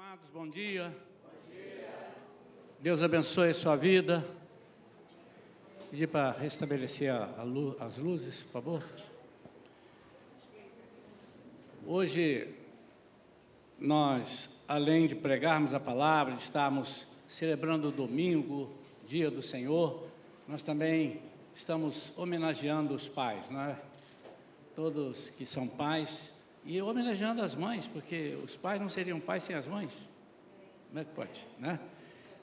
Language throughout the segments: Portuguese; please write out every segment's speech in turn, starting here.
Amados, bom dia. Bom dia. Deus abençoe a sua vida. Pedir para restabelecer as luzes, por favor. Hoje, nós, além de pregarmos a palavra, de estarmos celebrando o domingo, dia do Senhor, nós também estamos homenageando os pais, não é? Todos que são pais, e homenageando as mães, porque os pais não seriam pais sem as mães. Como é que pode, né?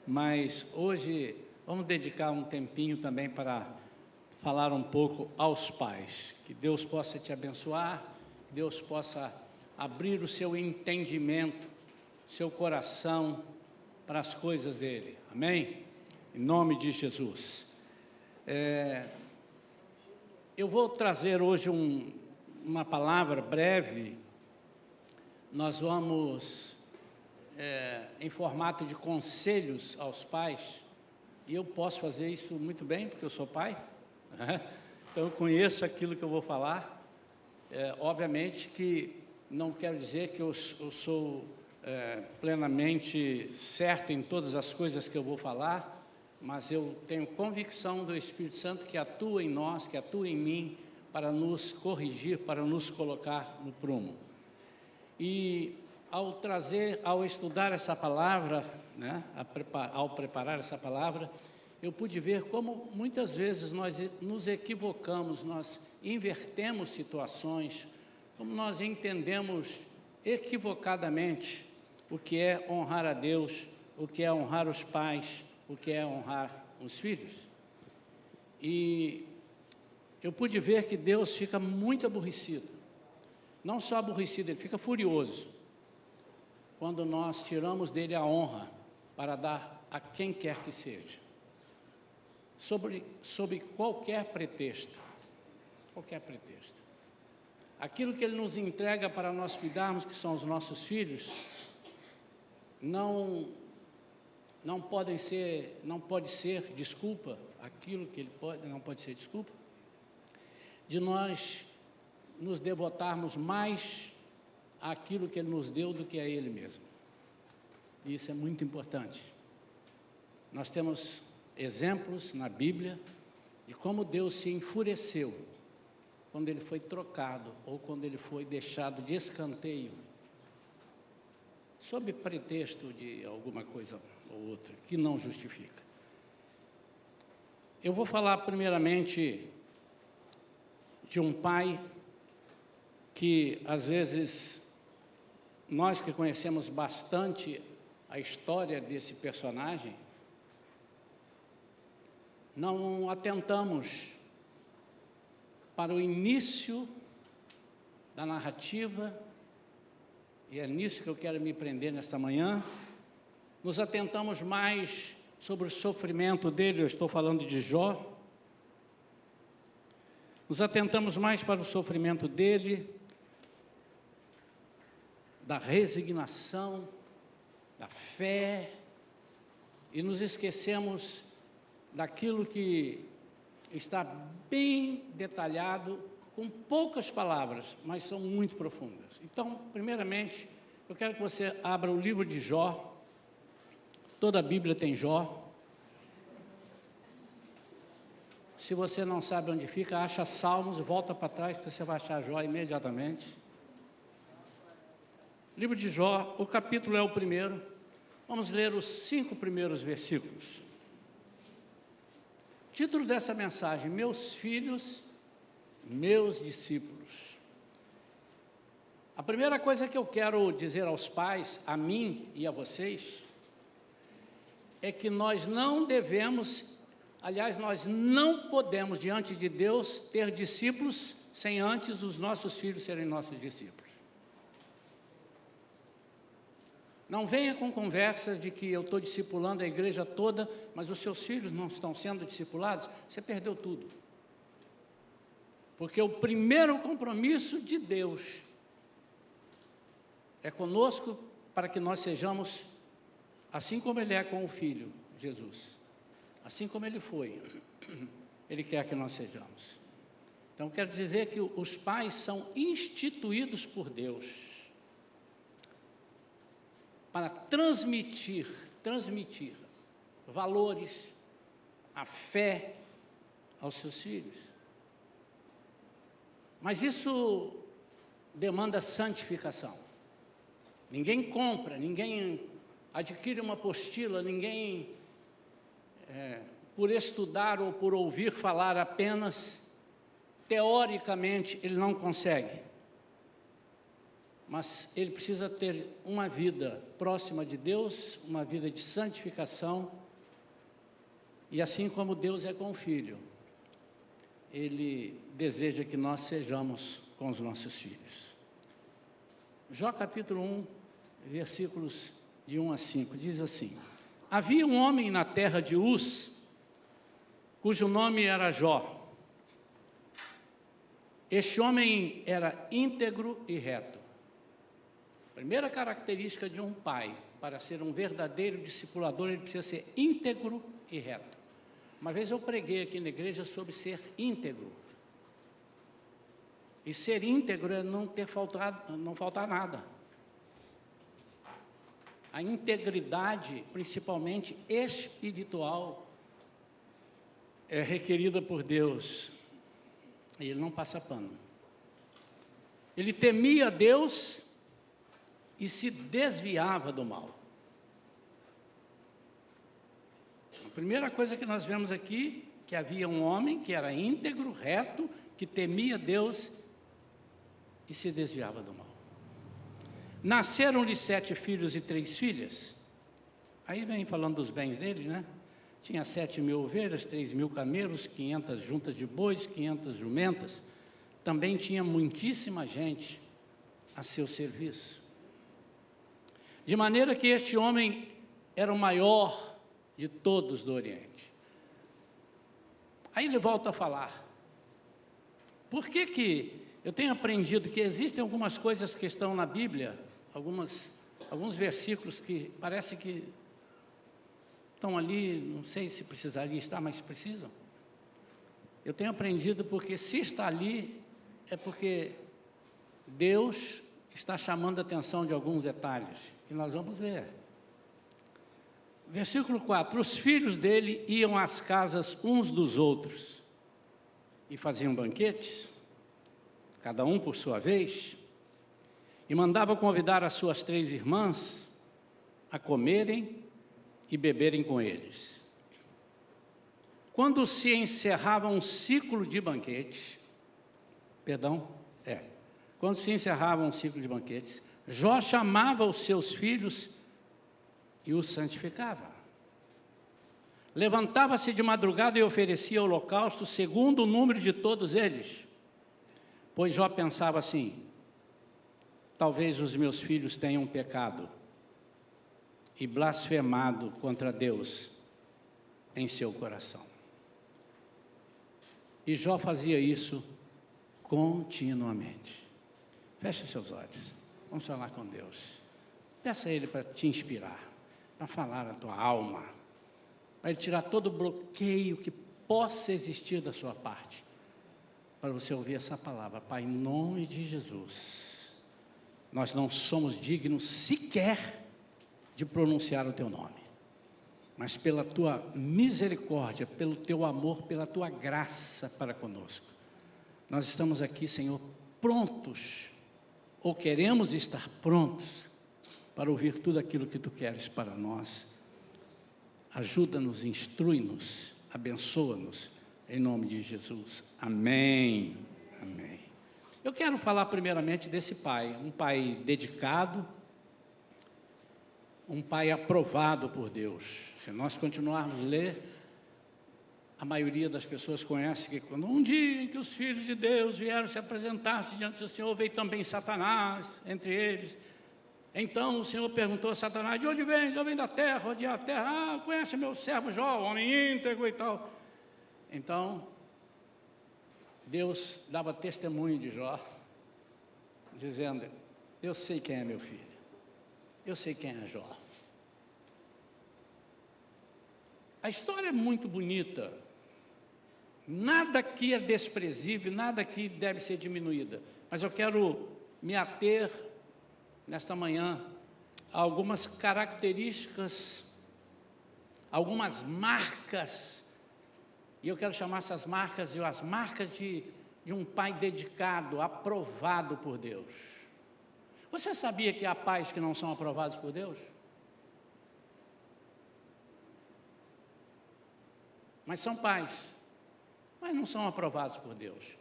Mas hoje vamos dedicar um tempinho também para falar um pouco aos pais. Que Deus possa te abençoar, que Deus possa abrir o seu entendimento, seu coração para as coisas dele. Amém? Em nome de Jesus. Eu vou trazer hoje uma palavra breve. Nós vamos em formato de conselhos aos pais, e eu posso fazer isso muito bem, porque eu sou pai, né? Então eu conheço aquilo que eu vou falar. Obviamente que não quero dizer que eu sou plenamente certo em todas as coisas que eu vou falar, mas eu tenho convicção do Espírito Santo que atua em nós, que atua em mim, para nos corrigir, para nos colocar no prumo. E ao estudar essa palavra, né, ao preparar essa palavra, eu pude ver como muitas vezes nós nos equivocamos, nós invertemos situações, como nós entendemos equivocadamente o que é honrar a Deus, o que é honrar os pais, o que é honrar os filhos. E eu pude ver que Deus fica muito aborrecido. Não só aborrecido, Ele fica furioso quando nós tiramos dele a honra para dar a quem quer que seja, sob qualquer pretexto. Qualquer pretexto. Aquilo que Ele nos entrega para nós cuidarmos, que são os nossos filhos, não pode ser desculpa. Aquilo que Ele não pode ser desculpa de nós nos devotarmos mais àquilo que Ele nos deu do que a Ele mesmo. E isso é muito importante. Nós temos exemplos na Bíblia de como Deus se enfureceu quando Ele foi trocado ou quando Ele foi deixado de escanteio, sob pretexto de alguma coisa ou outra, que não justifica. Eu vou falar primeiramente de um pai que, às vezes, nós que conhecemos bastante a história desse personagem, não atentamos para o início da narrativa, e é nisso que eu quero me prender nesta manhã. Nos atentamos mais sobre o sofrimento dele, eu estou falando de Jó. Nos atentamos mais para o sofrimento dele, da resignação, da fé, e nos esquecemos daquilo que está bem detalhado, com poucas palavras, mas são muito profundas. Então, primeiramente, eu quero que você abra o livro de Jó. Toda a Bíblia tem Jó. Se você não sabe onde fica, acha Salmos, volta para trás, que você vai achar Jó imediatamente. Livro de Jó, o capítulo é o primeiro. Vamos ler os 5 primeiros versículos. Título dessa mensagem: Meus filhos, meus discípulos. A primeira coisa que eu quero dizer aos pais, a mim e a vocês, é que nós não devemos, aliás, nós não podemos, diante de Deus, ter discípulos sem antes os nossos filhos serem nossos discípulos. Não venha com conversas de que eu estou discipulando a igreja toda, mas os seus filhos não estão sendo discipulados. Você perdeu tudo. Porque o primeiro compromisso de Deus é conosco, para que nós sejamos assim como Ele é com o Filho, Jesus. Assim como Ele foi, Ele quer que nós sejamos. Então, quero dizer que os pais são instituídos por Deus para transmitir valores, a fé aos seus filhos. Mas isso demanda santificação. Ninguém compra, ninguém adquire uma apostila, ninguém, por estudar ou por ouvir falar apenas, teoricamente, ele não consegue. Mas ele precisa ter uma vida próxima de Deus, uma vida de santificação, e assim como Deus é com o Filho, Ele deseja que nós sejamos com os nossos filhos. Jó capítulo 1, versículos de 1 a 5, diz assim: havia um homem na terra de Uz, cujo nome era Jó. Este homem era íntegro e reto. Primeira característica de um pai, para ser um verdadeiro discipulador, ele precisa ser íntegro e reto. Uma vez eu preguei aqui na igreja sobre ser íntegro. E ser íntegro é não faltar nada. A integridade, principalmente espiritual, é requerida por Deus. E ele não passa pano. Ele temia Deus e se desviava do mal. A primeira coisa que nós vemos aqui, que havia um homem que era íntegro, reto, que temia Deus e se desviava do mal. Nasceram-lhe 7 filhos e 3 filhas. Aí vem falando dos bens dele, né? Tinha 7.000 ovelhas, 3.000 camelos, 500 juntas de bois, 500 jumentas. Também tinha muitíssima gente a seu serviço. De maneira que este homem era o maior de todos do Oriente. Aí ele volta a falar. Por que eu tenho aprendido que existem algumas coisas que estão na Bíblia, alguns versículos que parece que estão ali, não sei se precisaria estar, mas precisam. Eu tenho aprendido porque se está ali, é porque Deus está chamando a atenção de alguns detalhes, que nós vamos ver. Versículo 4, os filhos dele iam às casas uns dos outros e faziam banquetes, cada um por sua vez, e mandava convidar as suas 3 irmãs a comerem e beberem com eles. Quando se encerrava um ciclo de banquetes, quando se encerrava um ciclo de banquetes, Jó chamava os seus filhos e os santificava. Levantava-se de madrugada e oferecia holocausto segundo o número de todos eles. Pois Jó pensava assim: talvez os meus filhos tenham pecado e blasfemado contra Deus em seu coração. E Jó fazia isso continuamente. Feche os seus olhos, vamos falar com Deus. Peça a Ele para te inspirar, para falar a tua alma, para Ele tirar todo o bloqueio que possa existir da sua parte, para você ouvir essa palavra. Pai, em nome de Jesus, nós não somos dignos sequer de pronunciar o Teu nome, mas pela Tua misericórdia, pelo Teu amor, pela Tua graça para conosco, nós estamos aqui, Senhor, prontos, ou queremos estar prontos, para ouvir tudo aquilo que Tu queres para nós. Ajuda-nos, instrui-nos, abençoa-nos, em nome de Jesus. Amém. Amém. Eu quero falar primeiramente desse pai, um pai dedicado, um pai aprovado por Deus. Se nós continuarmos a ler, a maioria das pessoas conhece que quando um dia em que os filhos de Deus vieram se apresentar-se diante do Senhor, veio também Satanás entre eles. Então o Senhor perguntou a Satanás: de onde vens? Eu venho da terra, rodear a terra. Ah, conhece meu servo Jó, homem íntegro e tal. Então, Deus dava testemunho de Jó, dizendo: eu sei quem é meu filho, eu sei quem é Jó. A história é muito bonita, nada aqui é desprezível, nada aqui deve ser diminuída, mas eu quero me ater nesta manhã algumas características, algumas marcas, e eu quero chamar essas marcas de as marcas de um pai dedicado, aprovado por Deus. Você sabia que há pais que não são aprovados por Deus? Mas são pais, mas não são aprovados por Deus.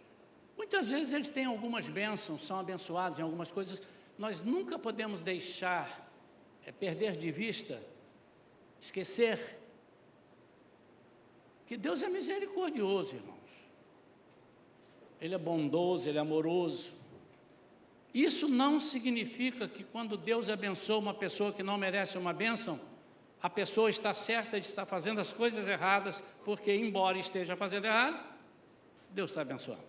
Muitas vezes eles têm algumas bênçãos, são abençoados em algumas coisas. Nós nunca podemos deixar, perder de vista, esquecer, que Deus é misericordioso, irmãos. Ele é bondoso, Ele é amoroso. Isso não significa que quando Deus abençoa uma pessoa que não merece uma bênção, a pessoa está certa de estar fazendo as coisas erradas, porque embora esteja fazendo errado, Deus está abençoando.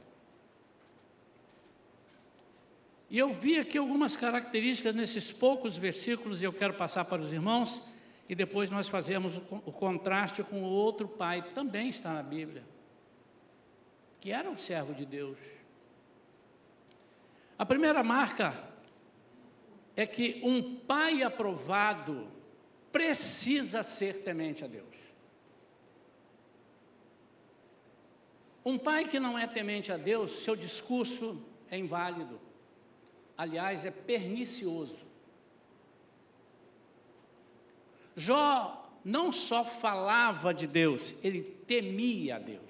E eu vi aqui algumas características nesses poucos versículos, e eu quero passar para os irmãos, e depois nós fazemos o contraste com o outro pai, também está na Bíblia, que era um servo de Deus. A primeira marca é que um pai aprovado precisa ser temente a Deus. Um pai que não é temente a Deus, seu discurso é inválido. Aliás, é pernicioso. Jó não só falava de Deus, ele temia a Deus.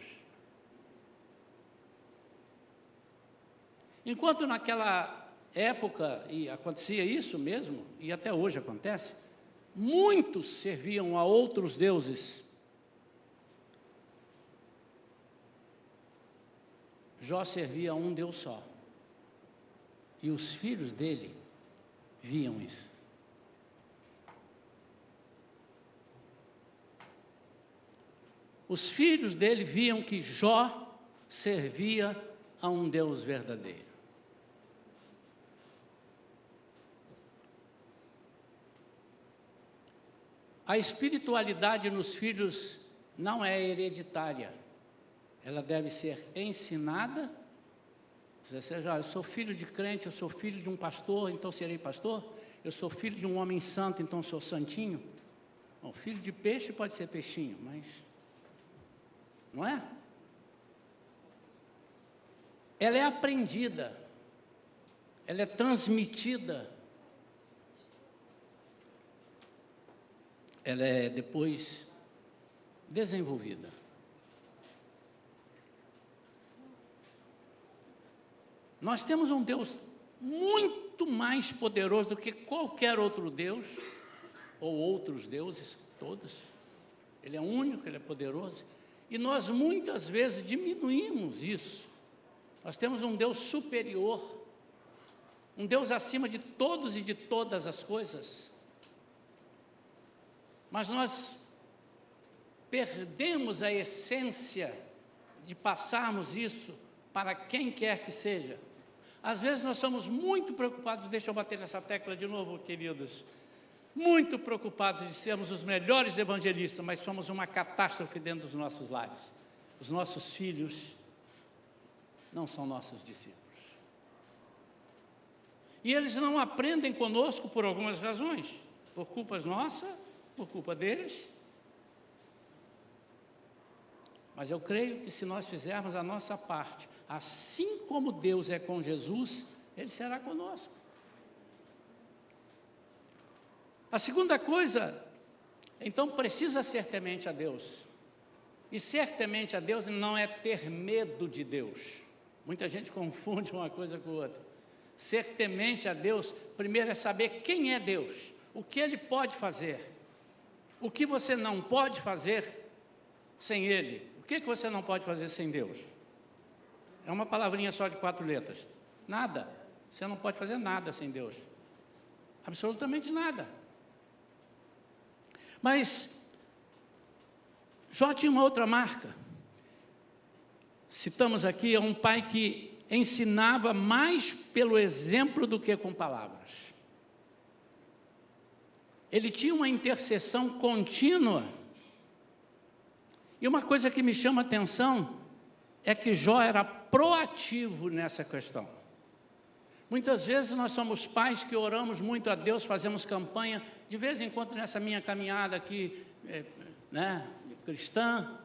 Enquanto naquela época, e acontecia isso mesmo, e até hoje acontece, muitos serviam a outros deuses. Jó servia a um Deus só. E os filhos dele viam isso. Os filhos dele viam que Jó servia a um Deus verdadeiro. A espiritualidade nos filhos não é hereditária. Ela deve ser ensinada. Você seja, eu sou filho de crente, eu sou filho de um pastor, então serei pastor. Eu sou filho de um homem santo, então sou santinho. Bom, filho de peixe pode ser peixinho, mas não é? Ela é aprendida, ela é transmitida, ela é depois desenvolvida. Nós temos um Deus muito mais poderoso do que qualquer outro Deus, ou outros deuses, todos. Ele é único, Ele é poderoso. E nós muitas vezes diminuímos isso. Nós temos um Deus superior, um Deus acima de todos e de todas as coisas. Mas nós perdemos a essência de passarmos isso para quem quer que seja. Às vezes nós somos muito preocupados, deixa eu bater nessa tecla de novo, queridos, muito preocupados de sermos os melhores evangelistas, mas somos uma catástrofe dentro dos nossos lares. Os nossos filhos não são nossos discípulos. E eles não aprendem conosco por algumas razões, por culpas nossas, por culpa deles. Mas eu creio que se nós fizermos a nossa parte, assim como Deus é com Jesus, Ele será conosco. A segunda coisa, então precisa ser temente a Deus. E ser temente a Deus não é ter medo de Deus. Muita gente confunde uma coisa com outra. Ser temente a Deus, primeiro é saber quem é Deus, o que Ele pode fazer, o que você não pode fazer sem Ele. O que você não pode fazer sem Deus? É uma palavrinha só de 4 letras. Nada. Você não pode fazer nada sem Deus. Absolutamente nada. Mas Jó tinha uma outra marca. Citamos aqui, é um pai que ensinava mais pelo exemplo do que com palavras. Ele tinha uma intercessão contínua. E uma coisa que me chama a atenção é que Jó era proativo nessa questão. Muitas vezes nós somos pais que oramos muito a Deus, fazemos campanha, de vez em quando nessa minha caminhada aqui, cristã,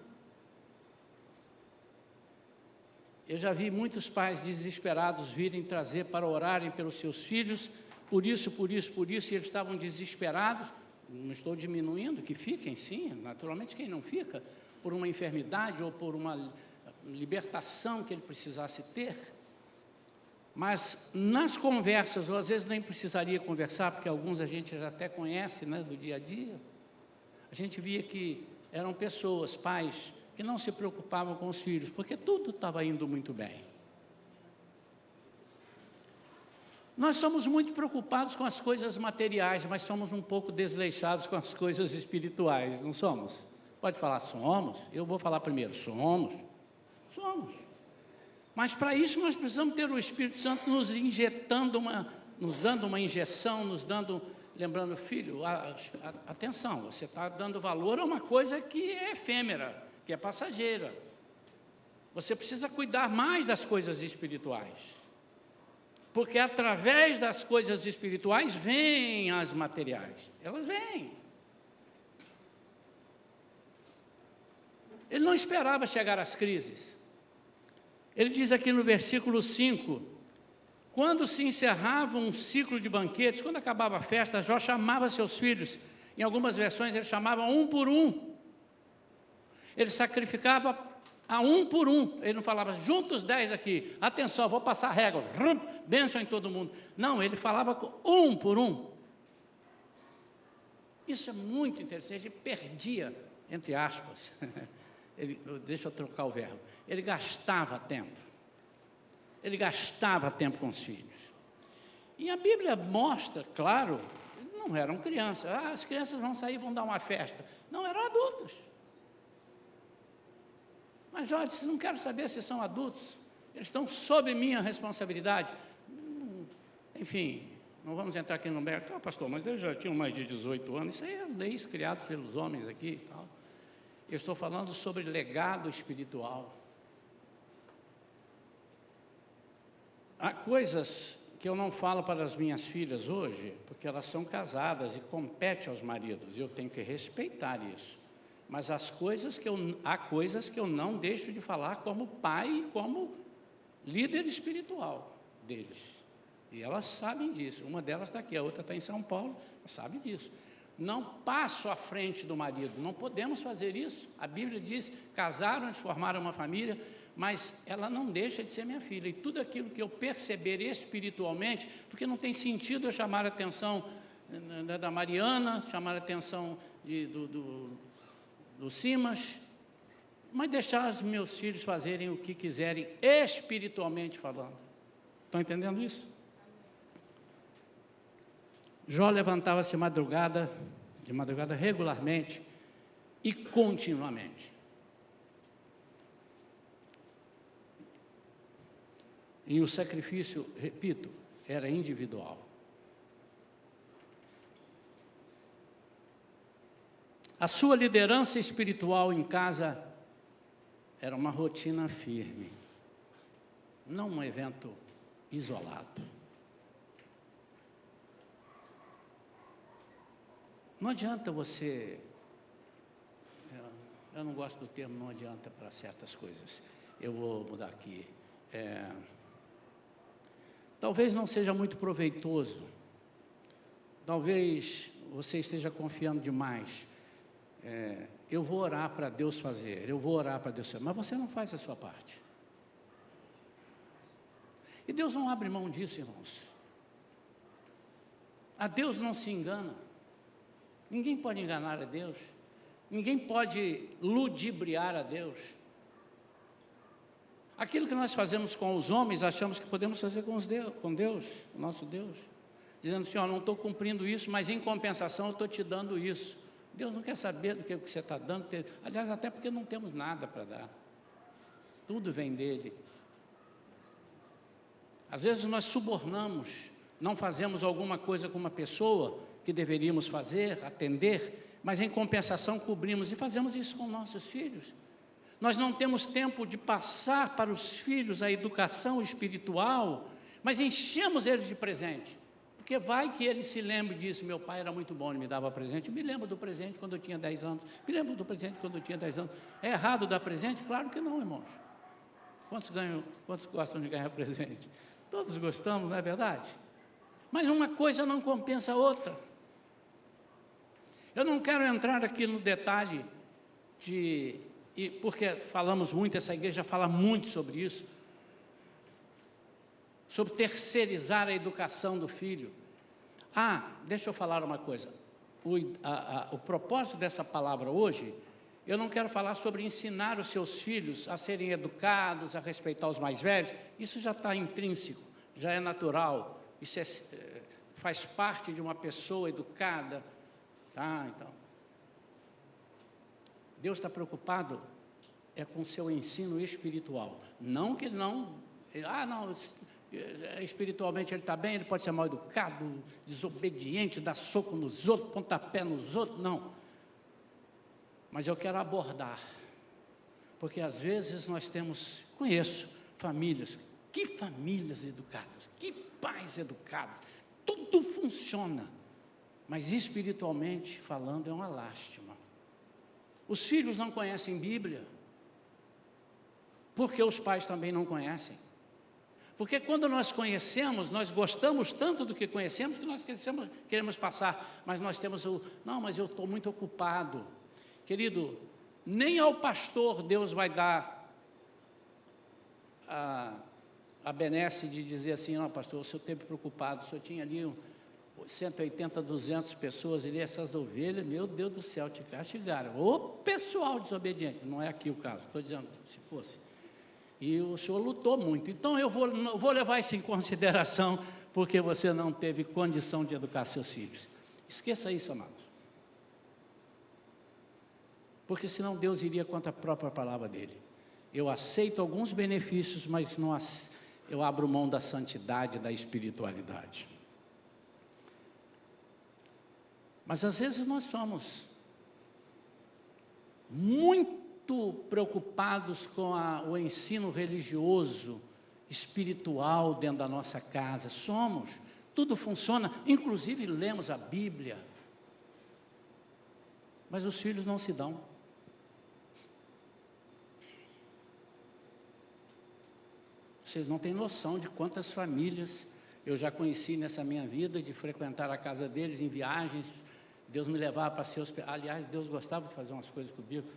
eu já vi muitos pais desesperados virem trazer para orarem pelos seus filhos, por isso, e eles estavam desesperados. Não estou diminuindo, que fiquem sim, naturalmente quem não fica, por uma enfermidade ou por uma libertação que ele precisasse ter. Mas nas conversas, ou às vezes nem precisaria conversar, porque alguns a gente já até conhece, do dia a dia, a gente via que eram pessoas, pais, que não se preocupavam com os filhos, porque tudo estava indo muito bem. Nós somos muito preocupados com as coisas materiais, mas somos um pouco desleixados com as coisas espirituais, não somos? Pode falar somos? Eu vou falar primeiro, somos. Mas para isso nós precisamos ter o Espírito Santo nos injetando, nos dando uma injeção, lembrando, filho, atenção, você está dando valor a uma coisa que é efêmera, que é passageira. Você precisa cuidar mais das coisas espirituais, porque através das coisas espirituais vêm as materiais, elas vêm. Ele não esperava chegar às crises. Ele diz aqui no versículo 5, quando se encerrava um ciclo de banquetes, quando acabava a festa, Jó chamava seus filhos, em algumas versões ele chamava um por um, ele sacrificava a um por um, ele não falava, junta os 10 aqui, atenção, vou passar a régua, bênção em todo mundo, não, ele falava um por um. Isso é muito interessante, ele perdia, entre aspas, deixa eu trocar o verbo, ele gastava tempo com os filhos. E a Bíblia mostra, claro, não eram crianças, as crianças vão sair, vão dar uma festa, não, eram adultos. Mas Jorge, não quero saber se são adultos, eles estão sob minha responsabilidade. Enfim, não vamos entrar aqui no mérito, pastor, mas eles já tinham mais de 18 anos, isso aí é leis criadas pelos homens aqui e tal. Eu estou falando sobre legado espiritual. Há coisas que eu não falo para as minhas filhas hoje, porque elas são casadas e competem aos maridos, e eu tenho que respeitar isso. Mas há coisas que eu não deixo de falar como pai e como líder espiritual deles. E elas sabem disso. Uma delas está aqui, a outra está em São Paulo, sabe disso. Não passo à frente do marido, não podemos fazer isso. A Bíblia diz, casaram, formaram uma família, mas ela não deixa de ser minha filha. E tudo aquilo que eu perceber espiritualmente, porque não tem sentido eu chamar a atenção da Mariana, chamar a atenção do Simas, mas deixar os meus filhos fazerem o que quiserem, espiritualmente falando. Estão entendendo isso? Jó levantava-se de madrugada regularmente e continuamente. E o sacrifício, repito, era individual. A sua liderança espiritual em casa era uma rotina firme, não um evento isolado. Não adianta você, eu não gosto do termo não adianta para certas coisas, eu vou mudar aqui, talvez não seja muito proveitoso, talvez você esteja confiando demais, eu vou orar para Deus fazer, mas você não faz a sua parte. E Deus não abre mão disso, irmãos. A Deus não se engana. Ninguém pode enganar a Deus. Ninguém pode ludibriar a Deus. Aquilo que nós fazemos com os homens, achamos que podemos fazer com Deus, o nosso Deus. Dizendo assim, não estou cumprindo isso, mas em compensação eu estou te dando isso. Deus não quer saber do que você está dando. Aliás, até porque não temos nada para dar. Tudo vem dele. Às vezes nós subornamos, não fazemos alguma coisa com uma pessoa que deveríamos fazer, atender, mas em compensação cobrimos, e fazemos isso com nossos filhos. Nós não temos tempo de passar para os filhos a educação espiritual, mas enchemos eles de presente, porque vai que ele se lembre disso. Meu pai era muito bom, ele me dava presente. Me lembro do presente quando eu tinha 10 anos. Me lembro do presente quando eu tinha 10 anos. É errado dar presente? Claro que não, irmãos. Quantos gostam de ganhar presente? Todos gostamos, não é verdade? Mas uma coisa não compensa a outra. Eu não quero entrar aqui no detalhe porque falamos muito, essa igreja fala muito sobre isso, sobre terceirizar a educação do filho. Deixa eu falar uma coisa. O propósito dessa palavra hoje, eu não quero falar sobre ensinar os seus filhos a serem educados, a respeitar os mais velhos. Isso já está intrínseco, já é natural. Isso faz parte de uma pessoa educada. Então, Deus está preocupado com o seu ensino espiritual. Não que não, espiritualmente ele está bem, ele pode ser mal educado, desobediente, dar soco nos outros, pontapé nos outros, não. Mas eu quero abordar, porque às vezes conheço famílias, que famílias educadas, que pais educados, tudo funciona, mas espiritualmente falando é uma lástima. Os filhos não conhecem Bíblia, porque os pais também não conhecem. Porque quando nós conhecemos, nós gostamos tanto do que conhecemos, que nós queremos passar, mas nós temos mas eu estou muito ocupado. Querido, nem ao pastor Deus vai dar a benesse de dizer assim: não, pastor, o senhor esteve preocupado, o senhor tinha ali 180, 200 pessoas ali, essas ovelhas, meu Deus do céu, te castigaram. Ô pessoal desobediente, não é aqui o caso, estou dizendo, se fosse. E o senhor lutou muito, então eu vou levar isso em consideração, porque você não teve condição de educar seus filhos. Esqueça isso, amado. Porque senão Deus iria contra a própria palavra dele. Eu aceito alguns benefícios, mas eu abro mão da santidade, da espiritualidade. Mas às vezes nós somos muito preocupados com o ensino religioso, espiritual dentro da nossa casa. Tudo funciona, inclusive lemos a Bíblia. Mas os filhos não se dão. Vocês não têm noção de quantas famílias eu já conheci nessa minha vida, de frequentar a casa deles em viagens. Deus me levava para ser hospedado. Aliás, Deus gostava de fazer umas coisas comigo.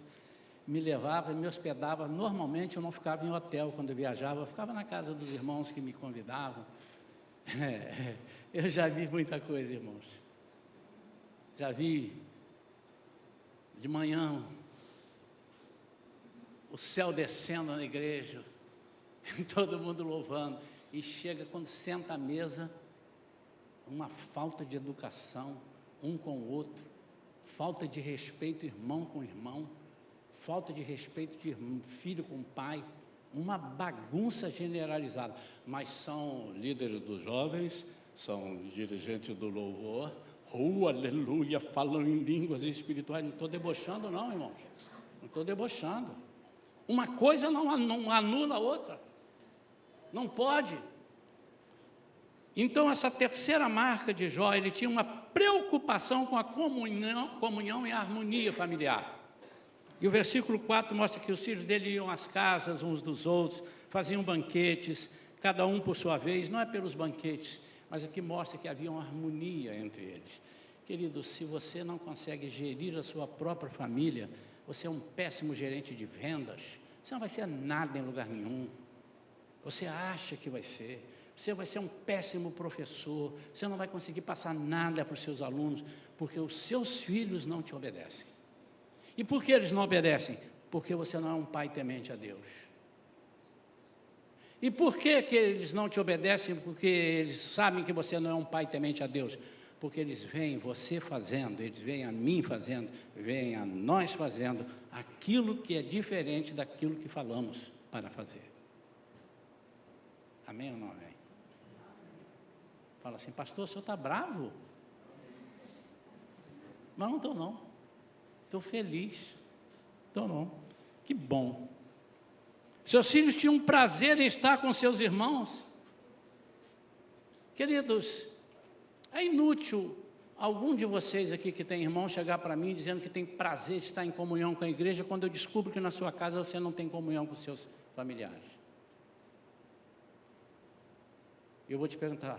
Me levava e me hospedava. Normalmente eu não ficava em hotel quando eu viajava, eu ficava na casa dos irmãos que me convidavam. Eu já vi muita coisa, irmãos. Já vi de manhã o céu descendo na igreja, todo mundo louvando, e chega quando senta à mesa, uma falta de educação um com o outro, falta de respeito irmão com irmão, falta de respeito de filho com pai, uma bagunça generalizada. Mas são líderes dos jovens, são dirigentes do louvor, aleluia, falam em línguas espirituais. Não estou debochando não, irmãos, não estou debochando. Uma coisa não anula a outra, não pode. Então essa terceira marca de Jó, ele tinha uma preocupação com a comunhão e a harmonia familiar. E o versículo 4 mostra que os filhos dele iam às casas uns dos outros, faziam banquetes, cada um por sua vez. Não é pelos banquetes, mas aqui mostra que havia uma harmonia entre eles. Querido, se você não consegue gerir a sua própria família, você é um péssimo gerente de vendas, você não vai ser nada em lugar nenhum. Você acha que vai ser, você vai ser um péssimo professor, você não vai conseguir passar nada para os seus alunos, porque os seus filhos não te obedecem. E por que eles não obedecem? Porque você não é um pai temente a Deus. E por que eles não te obedecem? Porque eles sabem que você não é um pai temente a Deus. Porque eles veem você fazendo, eles veem a mim fazendo, veem a nós fazendo aquilo que é diferente daquilo que falamos para fazer. Amém ou não amém? Fala assim, pastor, o senhor está bravo? Mas não estou não, estou feliz, estou não, que bom. Seus filhos tinham prazer em estar com seus irmãos, Queridos, é inútil algum de vocês aqui que tem irmão chegar para mim dizendo que tem prazer de estar em comunhão com a igreja, quando eu descubro que na sua casa você não tem comunhão com seus familiares. Eu vou te perguntar,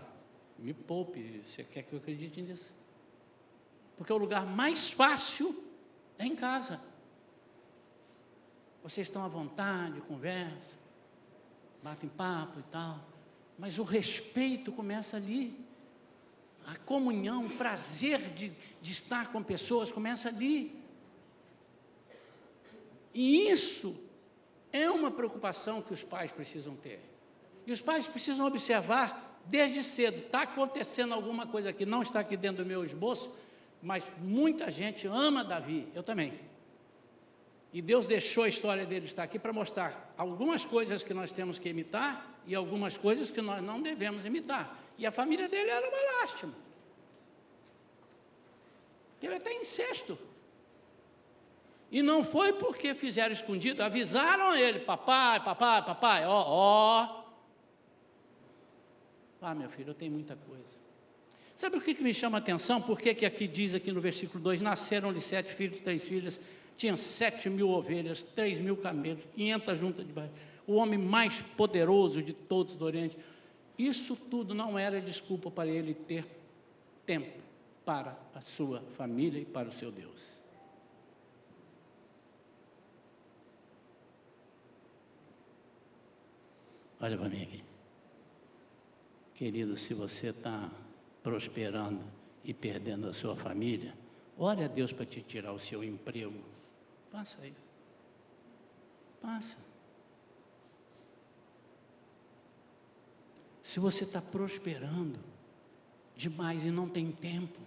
me poupe, você quer que eu acredite nisso? Porque o lugar mais fácil é em casa. Vocês estão à vontade, conversam, batem papo e tal, mas o respeito começa ali. A comunhão, o prazer de estar com pessoas começa ali. E isso é uma preocupação que os pais precisam ter. E os pais precisam observar desde cedo. Está acontecendo alguma coisa que não está aqui dentro do meu esboço, mas muita gente ama Davi, eu também. E Deus deixou a história dele estar aqui para mostrar algumas coisas que nós temos que imitar e algumas coisas que nós não devemos imitar. E a família dele era uma lástima. Teve até incesto. E não foi porque fizeram escondido, avisaram a ele, papai, ó. Ah, meu filho, eu tenho muita coisa. Sabe o que me chama a atenção? Por que aqui diz, aqui no versículo 2, nasceram-lhe 7 filhos, 3 filhas, tinham 7.000 ovelhas, 3.000 camelos, 500 juntas de barriga, o homem mais poderoso de todos do Oriente. Isso tudo não era desculpa para ele ter tempo para a sua família e para o seu Deus. Olha para mim aqui. Querido, se você está prosperando e perdendo a sua família, ore a Deus para te tirar o seu emprego. Faça isso. Faça. Se você está prosperando demais e não tem tempo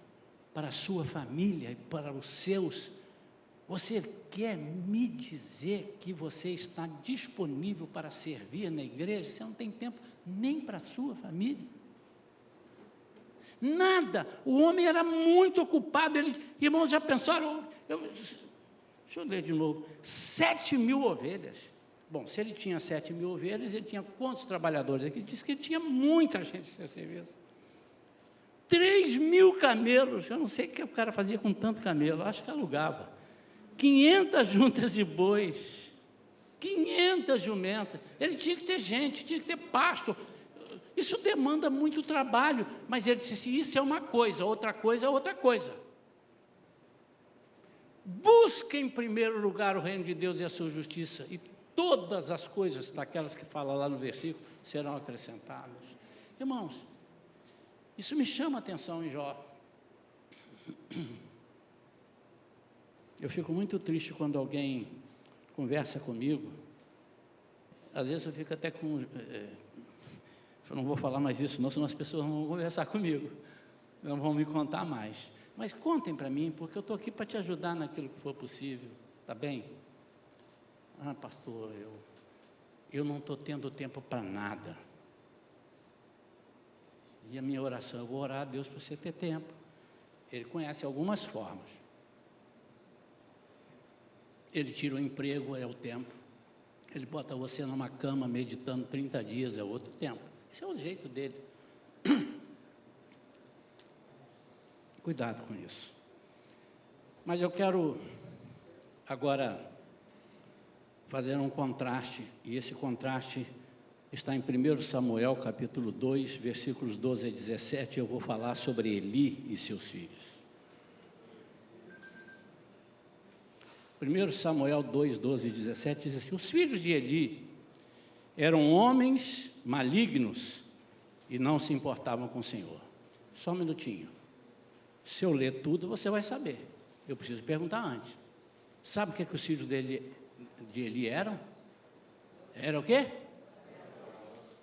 para a sua família e para os seus, você quer me dizer que você está disponível para servir na igreja? Você não tem tempo nem para a sua família? Nada. O homem era muito ocupado. Irmãos, já pensaram? Deixa eu ler de novo. 7.000 ovelhas. Bom, se ele tinha 7.000 ovelhas, ele tinha quantos trabalhadores? Aqui diz que ele tinha muita gente de serviço. 3.000 camelos. Eu não sei o que o cara fazia com tanto camelo. Acho que alugava. 500 juntas de bois, 500 jumentas. Ele tinha que ter gente, tinha que ter pasto. Isso demanda muito trabalho, mas ele disse assim, isso é uma coisa, outra coisa é outra coisa. Busque em primeiro lugar o reino de Deus e a sua justiça, e todas as coisas daquelas que fala lá no versículo serão acrescentadas. Irmãos, isso me chama a atenção em Jó. Eu fico muito triste quando alguém conversa comigo. Às vezes eu fico até com... eu não vou falar mais isso, não, senão as pessoas não vão conversar comigo. Não vão me contar mais. Mas contem para mim, porque eu estou aqui para te ajudar naquilo que for possível. Tá bem? Ah, pastor, eu não estou tendo tempo para nada. E a minha oração, eu vou orar a Deus para você ter tempo. Ele conhece algumas formas. Ele tira o emprego, é o tempo. Ele bota você numa cama meditando 30 dias, é outro tempo. Esse é o jeito dele. Cuidado com isso. Mas eu quero agora fazer um contraste, e esse contraste está em 1 Samuel, capítulo 2, versículos 12 a 17, eu vou falar sobre Eli e seus filhos. 1 Samuel 2, 12 e 17 diz assim, os filhos de Eli eram homens malignos e não se importavam com o Senhor. Só um minutinho. Se eu ler tudo, você vai saber. Eu preciso perguntar antes. Sabe o que os filhos de Eli eram? Era o quê?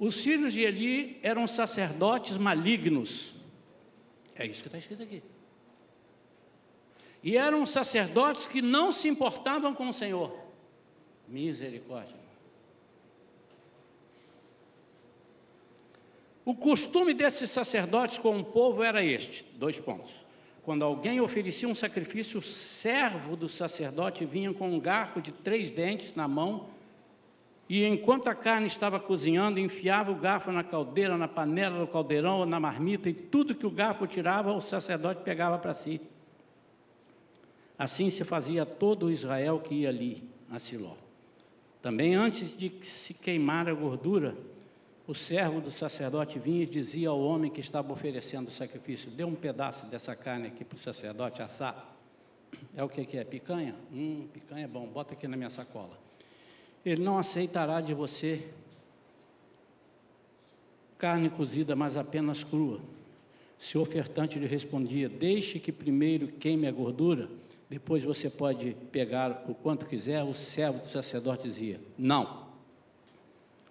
Os filhos de Eli eram sacerdotes malignos. É isso que está escrito aqui. E eram sacerdotes que não se importavam com o Senhor. Misericórdia. O costume desses sacerdotes com o povo era este, 2 pontos. Quando alguém oferecia um sacrifício, o servo do sacerdote vinha com um garfo de 3 dentes na mão E enquanto a carne estava cozinhando, enfiava o garfo na caldeira, na panela, no caldeirão, na marmita, e tudo que o garfo tirava, o sacerdote pegava para si. Assim se fazia todo o Israel que ia ali, a Siló. Também antes de se queimar a gordura, o servo do sacerdote vinha e dizia ao homem que estava oferecendo o sacrifício: dê um pedaço dessa carne aqui para o sacerdote assar. É o que é? Picanha? Picanha é bom, bota aqui na minha sacola. Ele não aceitará de você carne cozida, mas apenas crua. Se o ofertante lhe respondia: deixe que primeiro queime a gordura, depois você pode pegar o quanto quiser, o servo do sacerdote dizia: não,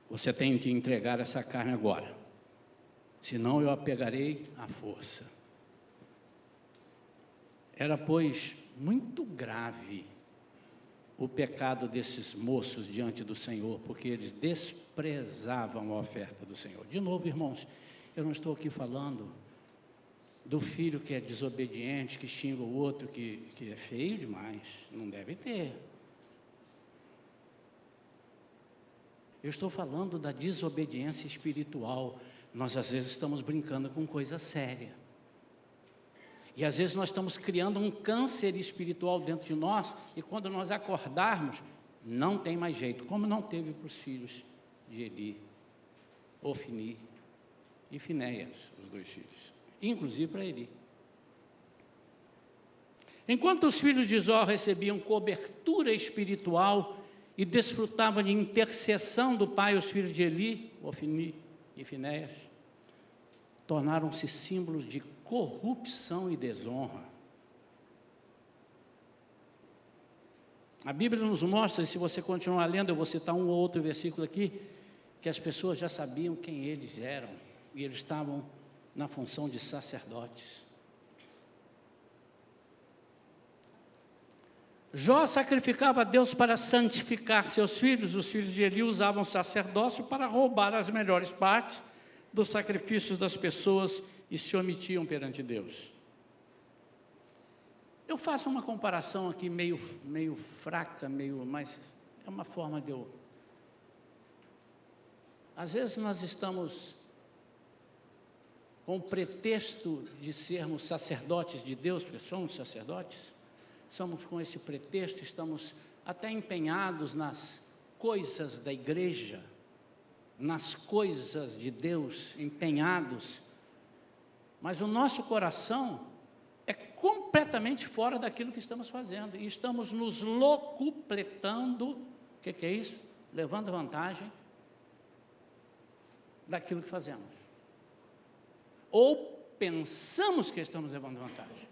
você tem de entregar essa carne agora, senão eu a pegarei à força. Era, pois, muito grave o pecado desses moços diante do Senhor, porque eles desprezavam a oferta do Senhor. De novo, irmãos, eu não estou aqui falando do filho que é desobediente, que xinga o outro, que é feio demais, não deve ter. Eu estou falando da desobediência espiritual. Nós às vezes estamos brincando com coisa séria. E às vezes nós estamos criando um câncer espiritual dentro de nós, e quando nós acordarmos, não tem mais jeito, como não teve para os filhos de Eli, Ofni e Finéias, os dois filhos, inclusive para Eli. Enquanto os filhos de Zó recebiam cobertura espiritual e desfrutavam de intercessão do pai, os filhos de Eli, Ofni e Finéias tornaram-se símbolos de corrupção e desonra. A Bíblia nos mostra, e se você continuar lendo, eu vou citar um ou outro versículo aqui, que as pessoas já sabiam quem eles eram, e eles estavam na função de sacerdotes. Jó sacrificava a Deus para santificar seus filhos. Os filhos de Eli usavam o sacerdócio para roubar as melhores partes dos sacrifícios das pessoas e se omitiam perante Deus. Eu faço uma comparação aqui meio fraca, mas é uma forma de eu... Às vezes nós estamos com o pretexto de sermos sacerdotes de Deus, porque somos sacerdotes, somos com esse pretexto, estamos até empenhados nas coisas da igreja, nas coisas de Deus, empenhados, mas o nosso coração é completamente fora daquilo que estamos fazendo, e estamos nos locupletando, o que é isso? Levando vantagem daquilo que fazemos, ou pensamos que estamos levando vantagem.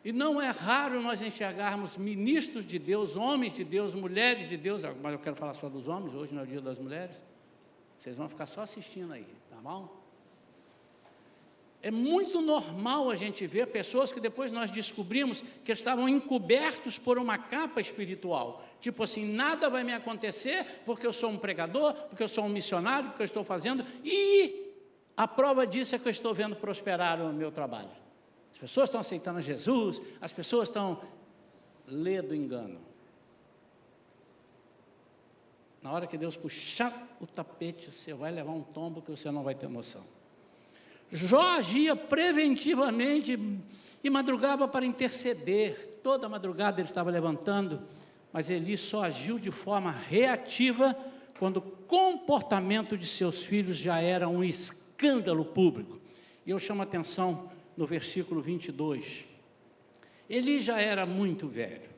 E não é raro nós enxergarmos ministros de Deus, homens de Deus, mulheres de Deus, mas eu quero falar só dos homens, hoje não é o dia das mulheres, vocês vão ficar só assistindo aí, tá bom? É muito normal a gente ver pessoas que depois nós descobrimos que estavam encobertos por uma capa espiritual, tipo assim, nada vai me acontecer porque eu sou um pregador, porque eu sou um missionário, porque eu estou fazendo, e a prova disso é que eu estou vendo prosperar o meu trabalho. As pessoas estão aceitando Jesus, as pessoas estão... Lê do engano. Na hora que Deus puxar o tapete, você vai levar um tombo que você não vai ter noção. Jó agia preventivamente e madrugava para interceder. Toda madrugada ele estava levantando, mas Eli só agiu de forma reativa quando o comportamento de seus filhos já era um escândalo público. E eu chamo a atenção no versículo 22. Eli já era muito velho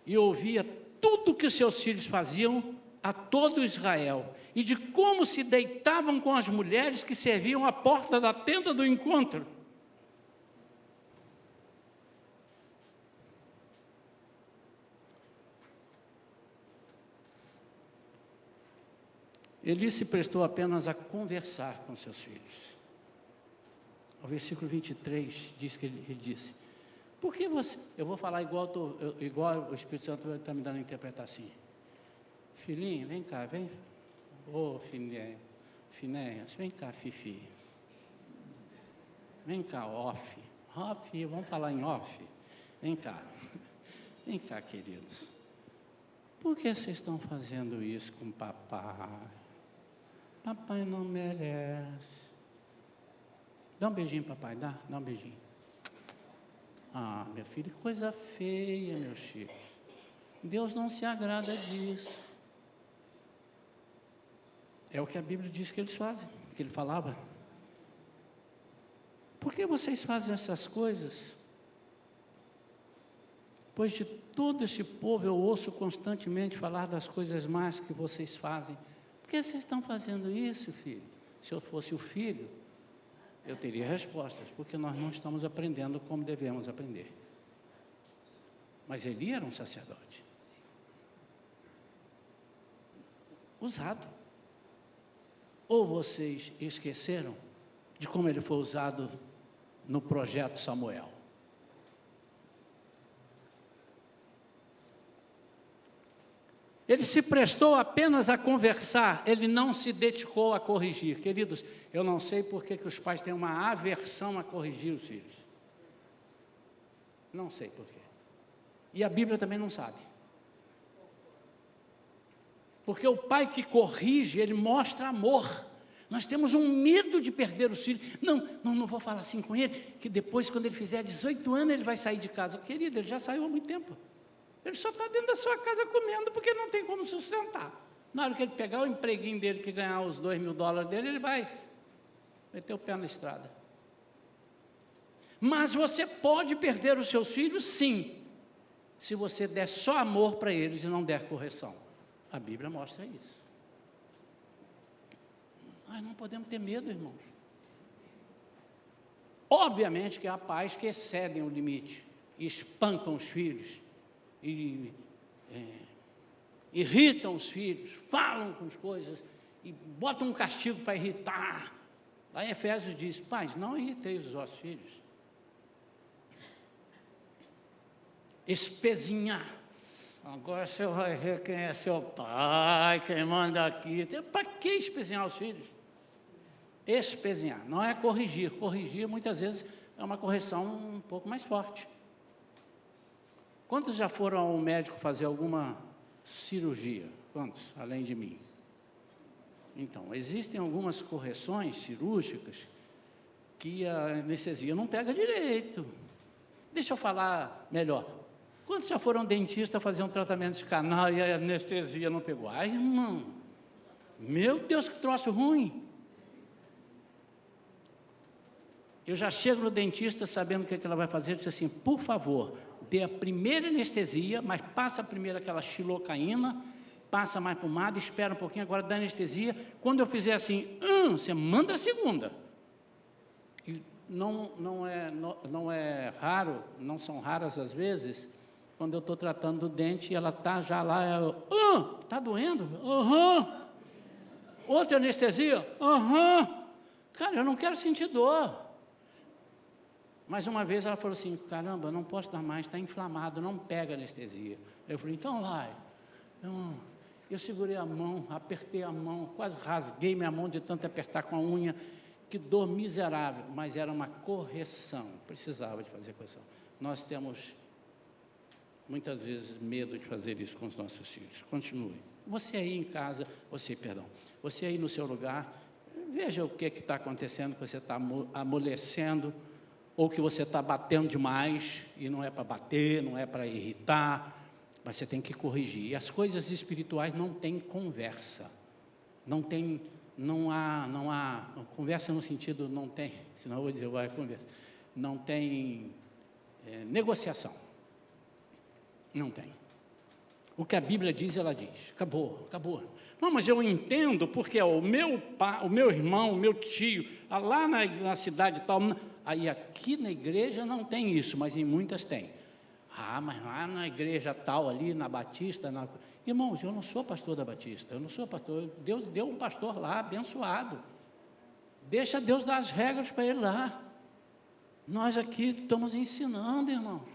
e ouvia tudo que seus filhos faziam a todo Israel, e de como se deitavam com as mulheres que serviam à porta da tenda do encontro. Eli se prestou apenas a conversar com seus filhos. O versículo 23 diz que ele disse: por que você... Eu vou falar igual o Espírito Santo está me dando a interpretar assim. Filhinho, vem cá, vem. Ô, Finéias, vem cá, Fifi. Vem cá, off, vamos falar em off. Vem cá, queridos. por que vocês estão fazendo isso com papai? Papai não merece. Dá um beijinho, papai, dá um beijinho. Ah, minha filha, que coisa feia, meus filhos. Deus não se agrada disso. É o que a Bíblia diz que eles fazem, que ele falava. Por que vocês fazem essas coisas? Pois de todo este povo eu ouço constantemente falar das coisas más que vocês fazem. Por que vocês estão fazendo isso, filho? Se eu fosse o filho, eu teria respostas, porque nós não estamos aprendendo como devemos aprender. Mas Eli era um sacerdote. Usado. Ou vocês esqueceram de como ele foi usado no projeto Samuel? Ele se prestou apenas a conversar, ele não se dedicou a corrigir. Queridos, eu não sei por que os pais têm uma aversão a corrigir os filhos. Não sei por quê. E a Bíblia também não sabe. Porque o pai que corrige, ele mostra amor. Nós temos um medo de perder os filhos. Não vou falar assim com ele, que depois, quando ele fizer 18 anos, ele vai sair de casa. Querido, ele já saiu há muito tempo. Ele só está dentro da sua casa comendo, porque não tem como sustentar. Na hora que ele pegar o empreguinho dele, que ganhar os $2.000 dele, ele vai meter o pé na estrada. Mas você pode perder os seus filhos, sim, se você der só amor para eles e não der correção. A Bíblia mostra isso. Nós não podemos ter medo, irmãos. Obviamente que há pais que excedem o limite, e espancam os filhos, e irritam os filhos, falam com as coisas, e botam um castigo para irritar. Lá em Efésios diz: pais, não irriteis os vossos filhos. Espezinhar. Agora você vai ver quem é seu pai, quem manda aqui. Para que espezinhar os filhos? Espezinhar, não é corrigir. Corrigir, muitas vezes, é uma correção um pouco mais forte. Quantos já foram ao médico fazer alguma cirurgia? Quantos, além de mim? Então, existem algumas correções cirúrgicas que a anestesia não pega direito. Deixa eu falar melhor. Quantos já foram ao dentista fazer um tratamento de canal e a anestesia não pegou? Ai, irmão, meu Deus, que troço ruim. Eu já chego no dentista sabendo o que ela vai fazer, diz assim: por favor, dê a primeira anestesia, mas passa primeiro aquela xilocaína, passa mais pomada, espera um pouquinho, agora dá anestesia. Quando eu fizer assim, você manda a segunda. E não é raro, não são raras as vezes, quando eu estou tratando do dente e ela está já lá, está doendo? Outra anestesia? Cara, eu não quero sentir dor. Mas uma vez ela falou assim: caramba, eu não posso dar mais, está inflamado, não pega anestesia. Eu falei: então vai. Eu segurei a mão, apertei a mão, quase rasguei minha mão de tanto apertar com a unha. Que dor miserável, mas era uma correção, precisava de fazer correção. Nós temos, muitas vezes, medo de fazer isso com os nossos filhos. Continue. Você aí em casa, você aí no seu lugar, veja o que está acontecendo, que você está amolecendo, ou que você está batendo demais, e não é para bater, não é para irritar, mas você tem que corrigir. E as coisas espirituais não têm conversa, não há conversa no sentido, não tem, senão eu vou dizer, vai conversa, não tem negociação, não tem. O que a Bíblia diz, ela diz, acabou. Não, mas eu entendo, porque o meu irmão, o meu tio, lá na cidade tal, aí aqui na igreja não tem isso, mas em muitas tem. Mas lá na igreja tal, ali na Batista, irmãos, eu não sou pastor da Batista, eu não sou pastor, Deus deu um pastor lá, abençoado. Deixa Deus dar as regras para ele lá. Nós aqui estamos ensinando, irmãos.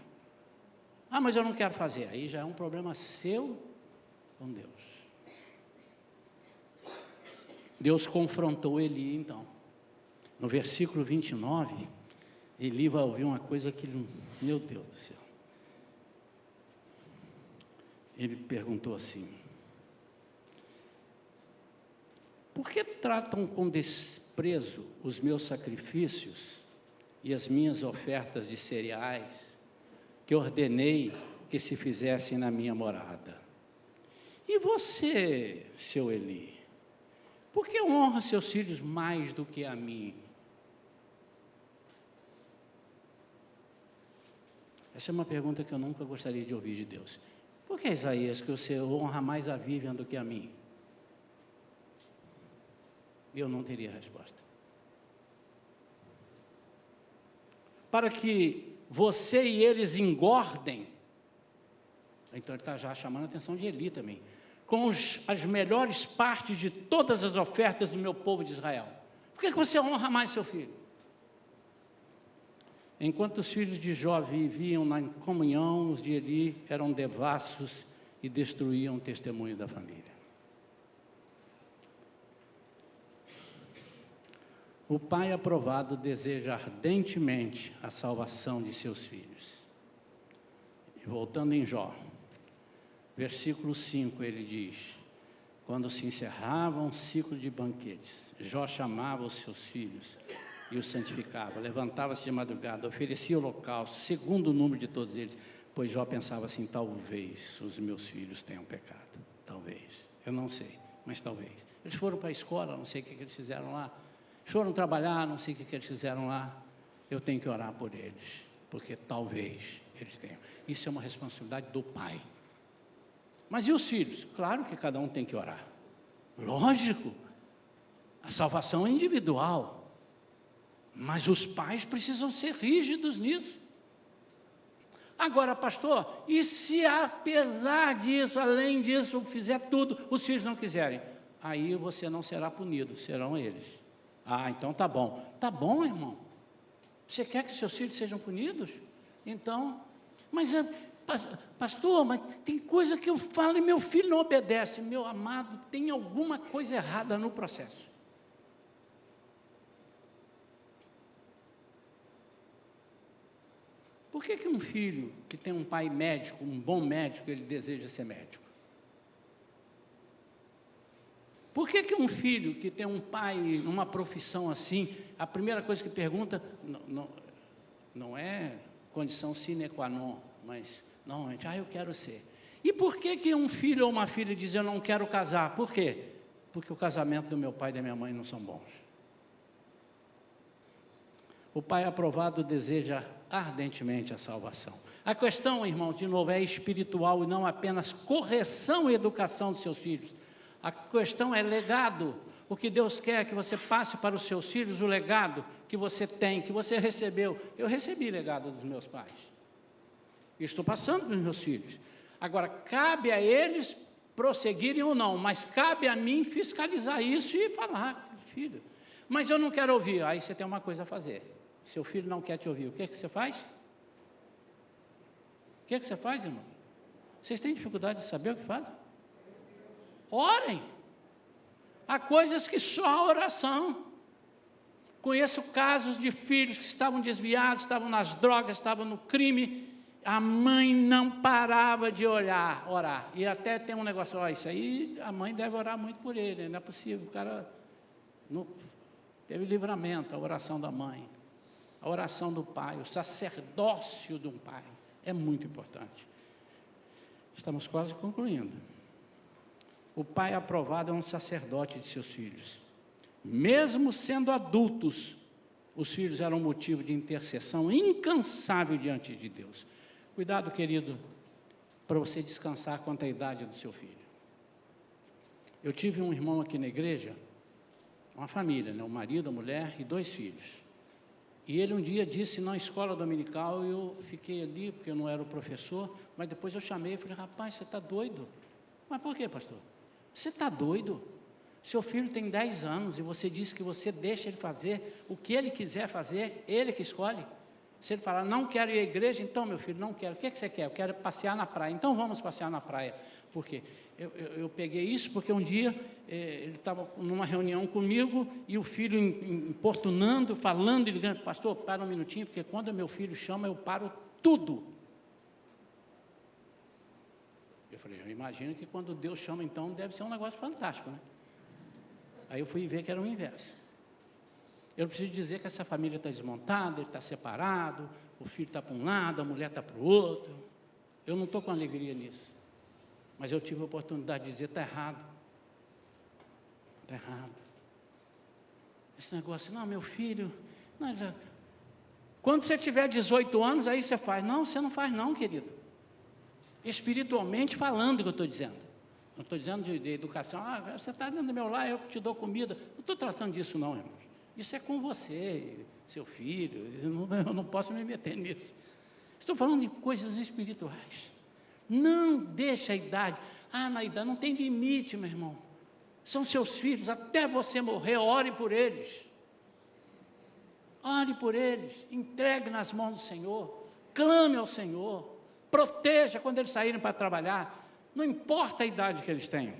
Mas eu não quero fazer. Aí já é um problema seu com Deus. Deus confrontou Eli, então. No versículo 29, Eli vai ouvir uma coisa que, meu Deus do céu. ele perguntou assim: por que tratam com desprezo os meus sacrifícios e as minhas ofertas de cereais, que ordenei que se fizessem na minha morada? E você, seu Eli, por que honra seus filhos mais do que a mim? Essa é uma pergunta que eu nunca gostaria de ouvir de Deus. Por que, Isaías, que você honra mais a Vivian do que a mim? Eu não teria resposta. Para que você e eles engordem, então ele está já chamando a atenção de Eli também, com as melhores partes de todas as ofertas do meu povo de Israel. Por que você honra mais seu filho? Enquanto os filhos de Jó viviam na comunhão, os de Eli eram devassos e destruíam o testemunho da família. O pai aprovado deseja ardentemente a salvação de seus filhos. E voltando em Jó, versículo 5, ele diz: quando se encerrava um ciclo de banquetes, Jó chamava os seus filhos e os santificava, levantava-se de madrugada, oferecia holocausto, segundo o número de todos eles, pois Jó pensava assim: talvez os meus filhos tenham pecado, talvez, eu não sei, mas talvez. Eles foram para a escola, não sei o que eles fizeram lá, eles foram trabalhar, não sei o que eles fizeram lá, eu tenho que orar por eles, porque talvez eles tenham. Isso é uma responsabilidade do pai. Mas e os filhos? Claro que cada um tem que orar, lógico, a salvação é individual, mas os pais precisam ser rígidos nisso. Agora, pastor, e se apesar disso, além disso, fizer tudo, os filhos não quiserem? Aí você não será punido, serão eles. Ah, então tá bom. Tá bom, irmão. Você quer que seus filhos sejam punidos? Então, mas pastor, mas tem coisa que eu falo e meu filho não obedece. Meu amado, tem alguma coisa errada no processo. Por que um filho que tem um pai médico, um bom médico, ele deseja ser médico? Por que um filho que tem um pai numa profissão assim, a primeira coisa que pergunta, não é condição sine qua non, mas, não, eu quero ser. E por que um filho ou uma filha diz: eu não quero casar? Por quê? Porque o casamento do meu pai e da minha mãe não são bons. O pai aprovado deseja ardentemente a salvação. A questão, irmãos, de novo, é espiritual e não apenas correção e educação dos seus filhos. A questão é legado. O que Deus quer é que você passe para os seus filhos o legado que você tem, que você recebeu. Eu recebi legado dos meus pais. E estou passando para os meus filhos. Agora, cabe a eles prosseguirem ou não, mas cabe a mim fiscalizar isso e falar: filho, mas eu não quero ouvir. Aí você tem uma coisa a fazer. Seu filho não quer te ouvir, o que você faz? O que você faz, irmão? Vocês têm dificuldade de saber o que fazem? Orem. Há coisas que só a oração. Conheço casos de filhos que estavam desviados, estavam nas drogas, estavam no crime. A mãe não parava de orar. E até tem um negócio: isso aí a mãe deve orar muito por ele, não é possível. O cara não teve livramento, a oração da mãe. A oração do pai, o sacerdócio de um pai, é muito importante. Estamos quase concluindo. O pai aprovado é um sacerdote de seus filhos. Mesmo sendo adultos, os filhos eram motivo de intercessão incansável diante de Deus. Cuidado, querido, para você descansar quanto à idade do seu filho. Eu tive um irmão aqui na igreja, uma família, um marido, uma mulher e 2 filhos. E ele um dia disse na escola dominical, eu fiquei ali, porque eu não era o professor, mas depois eu chamei e falei: rapaz, você está doido? Mas por quê, pastor? Você está doido? Seu filho tem 10 anos e você disse que você deixa ele fazer o que ele quiser fazer, ele que escolhe. Se ele falar: não quero ir à igreja, então, meu filho, não quero. O que você quer? Eu quero passear na praia. Então vamos passear na praia. Por quê? Eu peguei isso porque um dia ele estava numa reunião comigo e o filho importunando, falando e ligando: pastor, para um minutinho, porque quando meu filho chama eu paro tudo. Eu falei, eu imagino que quando Deus chama, então, deve ser um negócio fantástico, né? Aí eu fui ver que era o inverso. Eu não preciso dizer que essa família está desmontada, ele está separado, o filho está para um lado, a mulher está para o outro. Eu não estou com alegria nisso. Mas eu tive a oportunidade de dizer, está errado. Está errado. Esse negócio, não, meu filho... Não, já... Quando você tiver 18 anos, aí você faz. Não, você não faz não, querido. Espiritualmente falando que eu estou dizendo. Não estou dizendo de educação. Você está dentro do meu lar, eu que te dou comida. Não estou tratando disso não, irmãos. Isso é com você, seu filho. Eu não posso me meter nisso. Estou falando de coisas espirituais. Não deixa a idade. Na idade não tem limite, meu irmão. São seus filhos, até você morrer, ore por eles. Ore por eles, entregue nas mãos do Senhor, clame ao Senhor, proteja quando eles saírem para trabalhar, não importa a idade que eles tenham.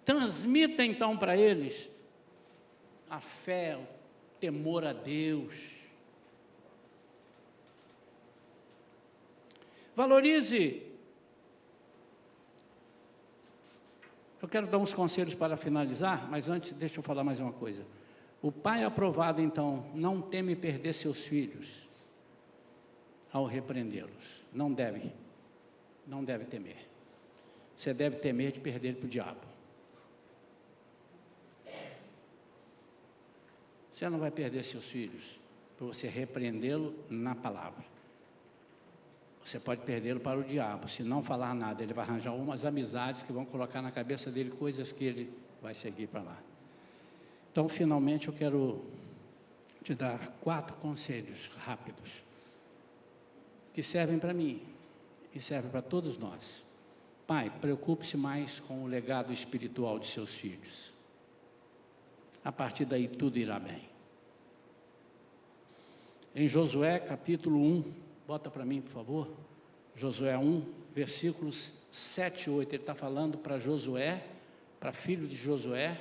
Transmita então para eles a fé, o temor a Deus. Valorize. Eu quero dar uns conselhos para finalizar, mas antes deixa eu falar mais uma coisa. O pai aprovado, então, não teme perder seus filhos ao repreendê-los. Não deve temer. Você deve temer de perder para o diabo. Você não vai perder seus filhos por você repreendê-lo na palavra. Você pode perdê-lo para o diabo, se não falar nada, ele vai arranjar umas amizades que vão colocar na cabeça dele coisas que ele vai seguir para lá. Então, finalmente, eu quero te dar 4 conselhos rápidos, que servem para mim e servem para todos nós. Pai, preocupe-se mais com o legado espiritual de seus filhos. A partir daí, tudo irá bem. Em Josué, capítulo 1, bota para mim, por favor, Josué 1, versículos 7 e 8, ele está falando para Josué, para filho de Josué,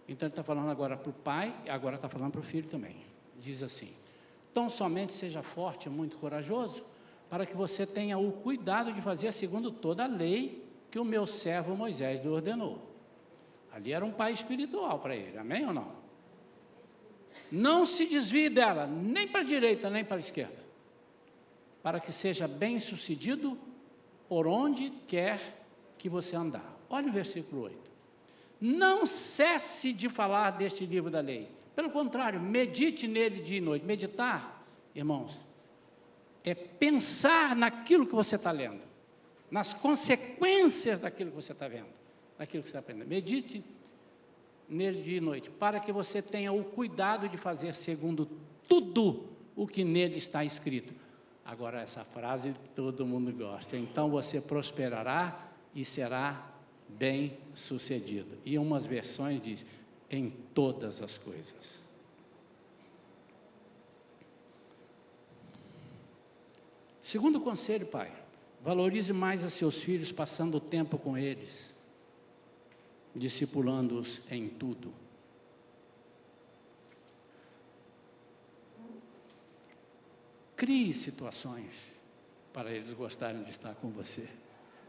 então ele está falando agora para o pai, e agora está falando para o filho também, diz assim, tão somente seja forte e muito corajoso, para que você tenha o cuidado de fazer segundo toda a lei que o meu servo Moisés lhe ordenou. Ali era um pai espiritual para ele, amém ou não? Não se desvie dela, nem para a direita, nem para a esquerda, para que seja bem sucedido por onde quer que você andar. Olha o versículo 8. Não cesse de falar deste livro da lei. Pelo contrário, medite nele dia e noite. Meditar, irmãos, é pensar naquilo que você está lendo, nas consequências daquilo que você está vendo, daquilo que você está aprendendo. Medite nele dia e noite, para que você tenha o cuidado de fazer segundo tudo o que nele está escrito. Agora, essa frase todo mundo gosta. Então você prosperará e será bem sucedido. E umas versões diz, em todas as coisas. Segundo conselho, pai, valorize mais a seus filhos passando tempo com eles, discipulando-os em tudo. Crie situações para eles gostarem de estar com você.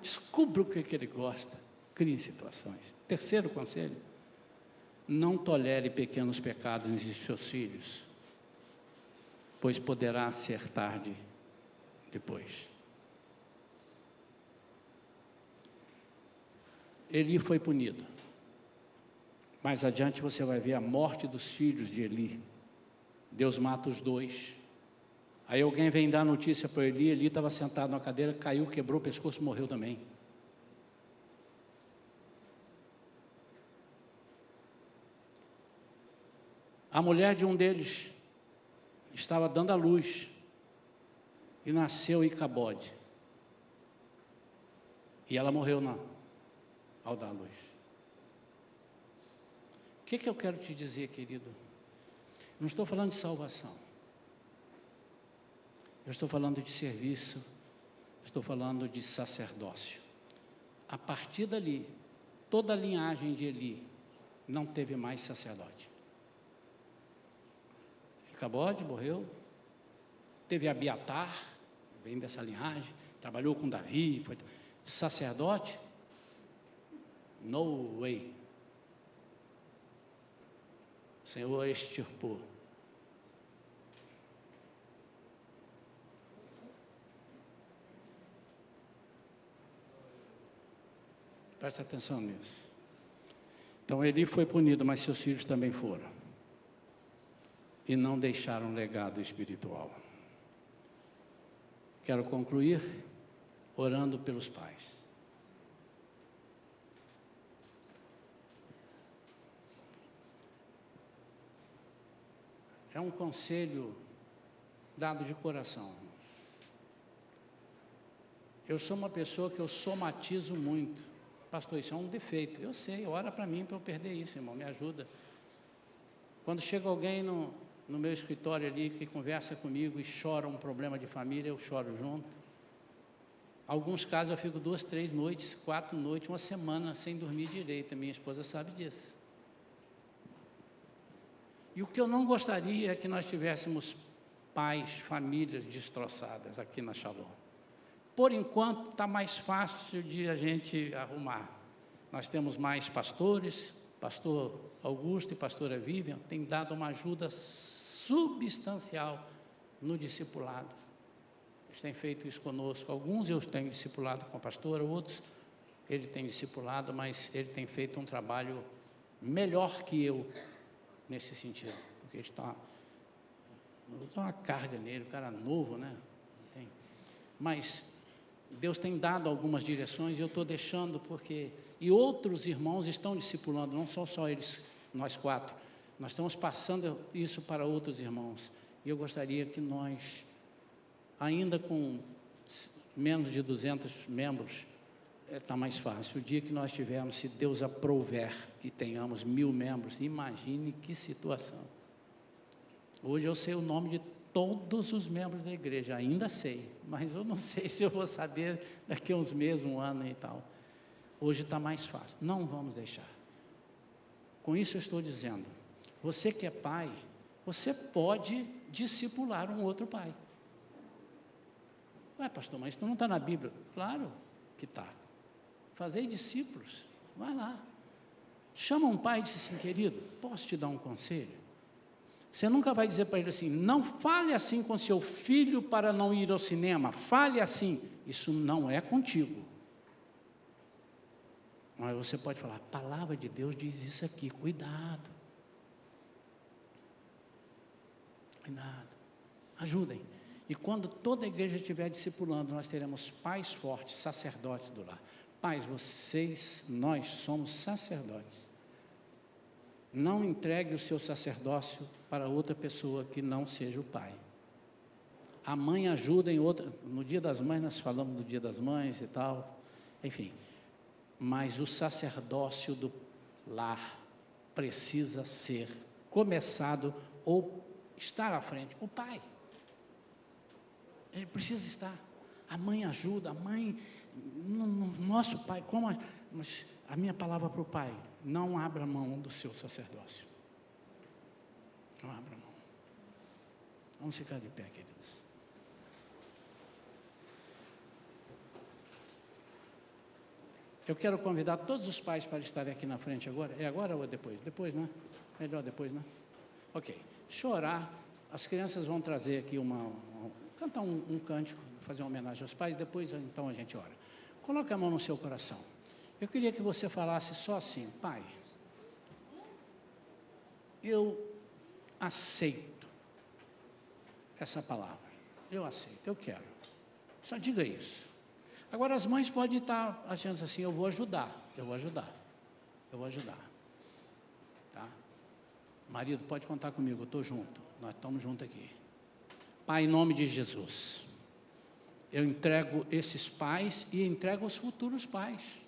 Descubra o que ele gosta. Crie situações. Terceiro conselho, não tolere pequenos pecados em seus filhos, pois poderá ser tarde depois. Eli foi punido. Mais adiante você vai ver a morte dos filhos de Eli. Deus mata os 2. Aí alguém vem dar notícia para Eli, Eli estava sentado na cadeira, caiu, quebrou o pescoço, morreu também. A mulher de um deles estava dando à luz e nasceu Icabode. E ela morreu ao dar à luz. O que eu quero te dizer, querido? Não estou falando de salvação. Eu estou falando de serviço, estou falando de sacerdócio. A partir dali, toda a linhagem de Eli não teve mais sacerdote. Icabode morreu, teve Abiatar, vem dessa linhagem, trabalhou com Davi, foi sacerdote. No way. O Senhor extirpou. Presta atenção nisso. Então Eli foi punido, mas seus filhos também foram. E não deixaram legado espiritual. Quero concluir orando pelos pais. É um conselho dado de coração. Eu sou uma pessoa que eu somatizo muito. Pastor, isso é um defeito. Eu sei, ora para mim para eu perder isso, irmão, me ajuda. Quando chega alguém no meu escritório ali, que conversa comigo e chora um problema de família, eu choro junto. Alguns casos eu fico 2, 3 noites, 4 noites, uma semana sem dormir direito. A minha esposa sabe disso. E o que eu não gostaria é que nós tivéssemos pais, famílias destroçadas aqui na Shalom. Por enquanto, está mais fácil de a gente arrumar. Nós temos mais pastores, pastor Augusto e pastora Vivian, têm dado uma ajuda substancial no discipulado. Eles têm feito isso conosco. Alguns eu tenho discipulado com a pastora, outros ele tem discipulado, mas ele tem feito um trabalho melhor que eu, nesse sentido, porque ele está uma carga nele, o cara novo, né? Tem. Mas Deus tem dado algumas direções e eu estou deixando porque... E outros irmãos estão discipulando, não são só eles, nós 4. Nós estamos passando isso para outros irmãos. E eu gostaria que nós, ainda com menos de 200 membros, está mais fácil. O dia que nós tivermos, se Deus aprouver, que tenhamos 1000 membros, imagine que situação. Hoje eu sei o nome de todos os membros da igreja, ainda sei, mas eu não sei se eu vou saber daqui a uns meses, um ano e tal. Hoje está mais fácil, não vamos deixar. Com isso eu estou dizendo, você que é pai, você pode discipular um outro pai. Ué, pastor, mas isso não está na Bíblia. Claro que está. Fazei discípulos, vai lá. Chama um pai e diz assim, querido, posso te dar um conselho? Você nunca vai dizer para ele assim, não fale assim com seu filho para não ir ao cinema, fale assim, isso não é contigo. Mas você pode falar, a palavra de Deus diz isso aqui, cuidado. Cuidado, ajudem. E quando toda a igreja estiver discipulando, nós teremos pais fortes, sacerdotes do lar. Pais, vocês, nós somos sacerdotes. Não entregue o seu sacerdócio para outra pessoa que não seja o pai. A mãe ajuda em outra... No dia das mães, nós falamos do dia das mães e tal, enfim. Mas o sacerdócio do lar precisa ser começado ou estar à frente. O pai. Ele precisa estar. A mãe ajuda, a mãe... Nosso pai, mas a minha palavra para o pai, não abra mão do seu sacerdócio. Não abra mão. Vamos ficar de pé, queridos. Eu quero convidar todos os pais para estarem aqui na frente agora. É agora ou depois? Depois, né? Melhor depois, né? Ok. Chorar. As crianças vão trazer aqui cantar um cântico, fazer uma homenagem aos pais, depois então a gente ora. Coloque a mão no seu coração. Eu queria que você falasse só assim, pai, eu aceito essa palavra, eu aceito, eu quero. Só diga isso. Agora as mães podem estar achando assim, eu vou ajudar. Tá? Marido, pode contar comigo, eu estou junto, nós estamos juntos aqui. Pai, em nome de Jesus, eu entrego esses pais e entrego os futuros pais.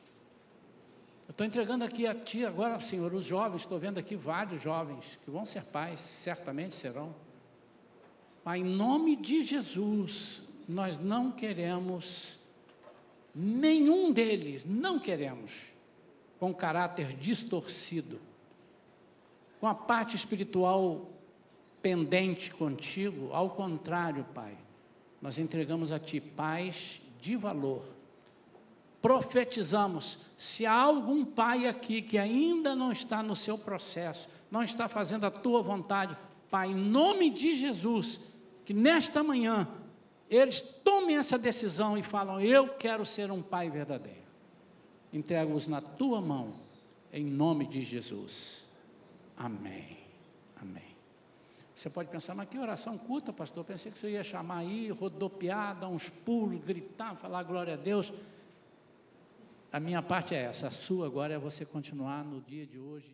Eu estou entregando aqui a Ti agora, Senhor, os jovens, estou vendo aqui vários jovens que vão ser pais, certamente serão. Pai, em nome de Jesus, nós não queremos, nenhum deles, não queremos, com caráter distorcido, com a parte espiritual pendente contigo, ao contrário, Pai, nós entregamos a Ti pais de valor. Profetizamos, se há algum pai aqui que ainda não está no seu processo, não está fazendo a Tua vontade, Pai, em nome de Jesus, que nesta manhã, eles tomem essa decisão e falam, eu quero ser um pai verdadeiro. Entrego-os na Tua mão, em nome de Jesus. Amém. Amém. Você pode pensar, mas que oração curta, pastor? Eu pensei que você ia chamar aí, rodopiar, dar uns pulos, gritar, falar glória a Deus. A minha parte é essa, a sua agora é você continuar no dia de hoje,